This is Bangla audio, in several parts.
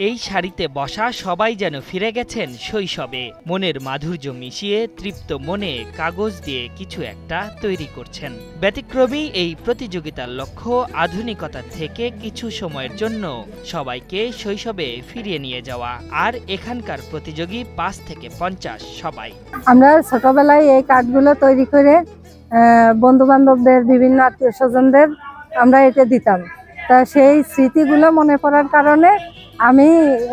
এই সারিতে বসা সবাই যেন ফিরে গেছেন শৈশবে। মনের মাধুর্য মিশিয়ে তৃপ্ত মনে কাগজ দিয়ে কিছু একটা তৈরি করছেন। ব্যতিক্রমী এই প্রতিযোগিতার লক্ষ্য আধুনিকতা থেকে কিছু সময়ের জন্য সবাইকে শৈশবে ফিরিয়ে নিয়ে যাওয়া। আর এখানকার প্রতিযোগী ৫ থেকে ৫০ সবাই। আমরা ছোটবেলায় এই কার্ডগুলো তৈরি করে বন্ধু বান্ধবদের, বিভিন্ন আত্মীয় স্বজনদের আমরা এটা দিতাম। তা সেই স্মৃতিগুলো মনে পড়ার কারণে আমি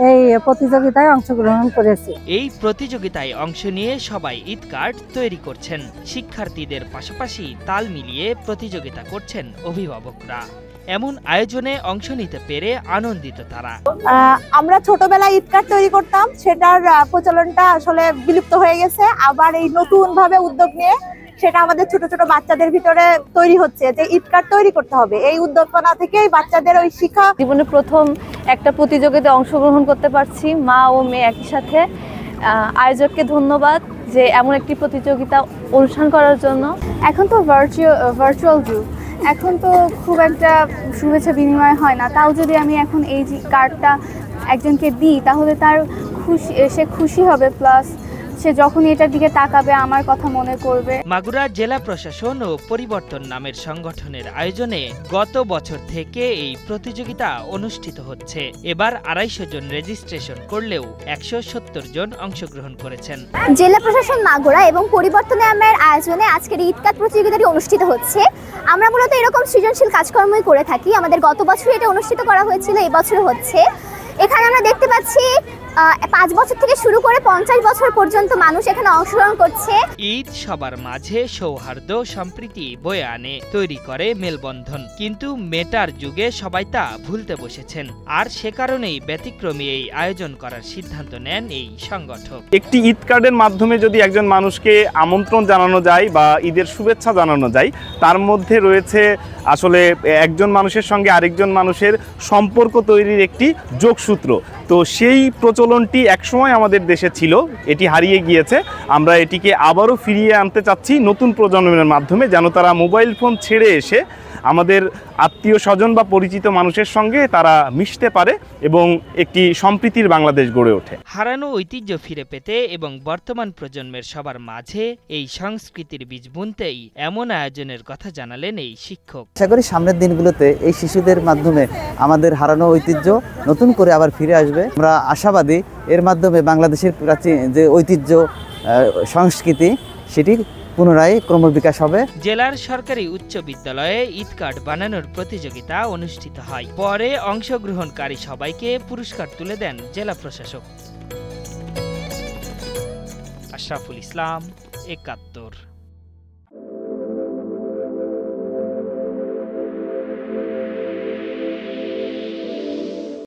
এই প্রতিযোগিতায় অংশগ্রহণ করেছি। এই প্রতিযোগিতায় অংশ নিয়ে সবাই ঈদ কার্ড তৈরি করছেন। শিক্ষার্থীদের পাশাপাশি তাল মিলিয়ে প্রতিযোগিতা করছেন অভিভাবকরা। এমন আয়োজনে অংশ নিতে পেরে আনন্দিত তারা। আমরা ছোটবেলায় ঈদ কার্ড তৈরি করতাম, সেটার প্রচলনটা আসলে বিলুপ্ত হয়ে গেছে। আবার এই নতুন ভাবে উদ্যোগ নিয়ে সেটা আমাদের ছোট ছোট বাচ্চাদের ভিতরে তৈরি হচ্ছে যে ঈদ কার্ড তৈরি করতে হবে। এই উদ্যোগনা থেকেই বাচ্চাদের ওই শিক্ষা। জীবনে প্রথম একটা প্রতিযোগিতায় অংশগ্রহণ করতে পারছি, মা ও মেয়ে একই সাথে। আয়োজককে ধন্যবাদ যে এমন একটি প্রতিযোগিতা অনুষ্ঠান করার জন্য। এখন তো ভার্চুয়াল যুগ, এখন তো খুব একটা শুভেচ্ছা বিনিময় হয় না। তাও যদি আমি এখন এই কার্ডটা একজনকে দিই তাহলে তার সে খুশি হবে, প্লাস সে যখন এটার দিকে তাকাবে আমার কথা মনে করবে। মাগুরা জেলা প্রশাসন ও পরিবর্তন নামের সংগঠনের আয়োজনে গত বছর থেকে এই প্রতিযোগিতা অনুষ্ঠিত হচ্ছে। এবার ২৫০ জন রেজিস্ট্রেশন করলেও ১৭০ জন অংশগ্রহণ করেছেন। জেলা প্রশাসন মাগুরা এবং পরিবর্তন নামের আয়োজনে আজকের ঈদ কার্ড প্রতিযোগিতাটি অনুষ্ঠিত হচ্ছে। আমরা মূলত এরকম সৃজনশীল কাজকর্মই করে থাকি। আমাদের গত বছর এটা অনুষ্ঠিত করা হয়েছিল, এবছর হচ্ছে। এখানে আমরা দেখতে পাচ্ছি ৫ বছর থেকে শুরু করে ৫০ বছর পর্যন্ত মানুষ এখানে অংশগ্রহণ করছে। ঈদ সবার মাঝে সৌহার্দ্য সম্প্রীতি বয়ে আনে, তৈরি করে মেলবন্ধন। কিন্তু মেটার যুগে সবাই তা ভুলতে বসেছেন। আর সে কারণেই ব্যতিক্রমী এই আয়োজন করার সিদ্ধান্ত নেন এই সংগঠক। একটি ঈদ কার্ডের মাধ্যমে যদি একজন মানুষকে আমন্ত্রণ জানানো যায় বা ঈদের শুভেচ্ছা জানানো যায়, তার মধ্যে রয়েছে আসলে একজন মানুষের সঙ্গে আরেকজন মানুষের সম্পর্ক তৈরির একটি যোগসূত্র। তো সেই প্রচলনটি একসময় আমাদের দেশে ছিল, এটি হারিয়ে গিয়েছে। আমরা এটিকে আবারও ফিরিয়ে আনতে চাচ্ছি নতুন প্রজন্মের মাধ্যমে, যেন তারা মোবাইল ফোন ছেড়ে এসে আমাদের আত্মীয় স্বজন বা পরিচিত মানুষের সঙ্গে তারা মিশতে পারে এবং একটি সম্প্রীতির বাংলাদেশ গড়ে ওঠে। হারানো ঐতিহ্য ফিরে পেতে এবং বর্তমান প্রজন্মের সবার মাঝে এই সংস্কৃতির বীজ বুনতেই এমন আয়োজনের কথা জানালেন এই শিক্ষক। আশা করি সামনের দিনগুলোতে এই শিশুদের মাধ্যমে আমাদের হারানো ঐতিহ্য নতুন করে আবার ফিরে আসবে। আমরা আশাবাদী এর মাধ্যমে বাংলাদেশের প্রাচীন যে ঐতিহ্য সংস্কৃতি সেটি পুনরায় ক্রমবিকাশ হবে। জেলার সরকারি উচ্চ বিদ্যালয়ে ঈদ কার্ড বানানোর প্রতিযোগিতা অনুষ্ঠিত হয়। পরে অংশগ্রহণকারী সবাইকে পুরস্কার তুলে দেন জেলা প্রশাসক। আশরাফুল ইসলাম, ৭১।